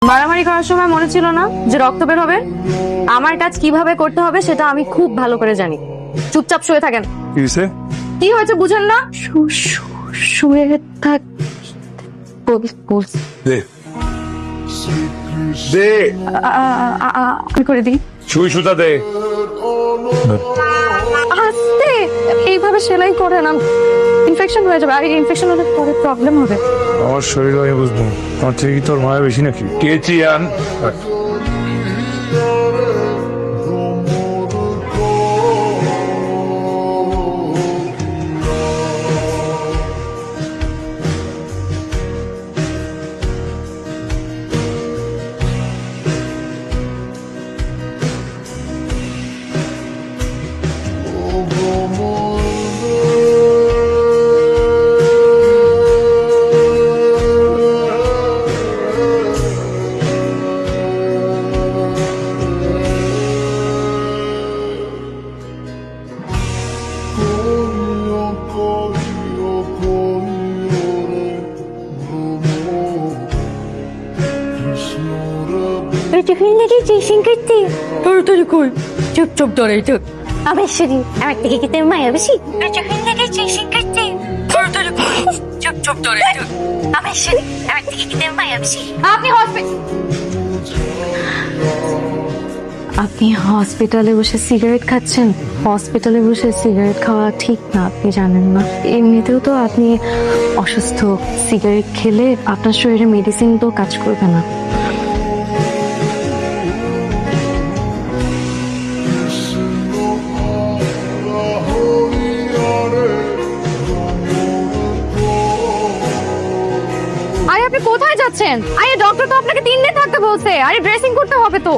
মারামারি করার সময় মনে ছিল না যে রক্ত বের হবে? আমার কাজ কিভাবে করতে হবে সেটা আমি খুব ভালো করে জানি। চুপচাপ শুয়ে থাকেন। কি হয়েছে? কি হয়েছে বুঝেন না? শুয়ে থাক। দে দে আমি করে দিই। সুই সুতা দে। আস্তে, এইভাবে সেলাই করে না, ইনফেকশন হয়ে যাবে। আর ইনফেকশন হলে পরে প্রবলেম হবে। আমার শরীর আমি বুঝবো, তোমার থেকে কি তোর মায়া বেশি নাকি? কেচি আন। টিফিন লেগে চেসিং করতে তাড়াতাড়ি কই। চুপ চুপ ধরেই থাক। অবশ্যই আমার থেকে কি তোর মায়া বেশি টিফিন লেগে চেসিং করতে তাড়াতাড়ি কই। চুপ চুপ ধরেই থাক। অবশ্যই আমার থেকে কি তোর মায়া বেশি আপনি হসপিটালে বসে সিগারেট খাচ্ছেন। হসপিটালে বসে সিগারেট খাওয়া ঠিক না, আপনি জানেন না। এমনিতেও তো আপনি অসুস্থ। সিগারেট খেলে আপনার শরীরে মেডিসিন তো কাজ করবে না। আরে আপনি কোথায় যাচ্ছেন? আরে ডক্টর তো আপনাকে 3 দিন থাকতে বলছে। আরে ড্রেসিং করতে হবে তো।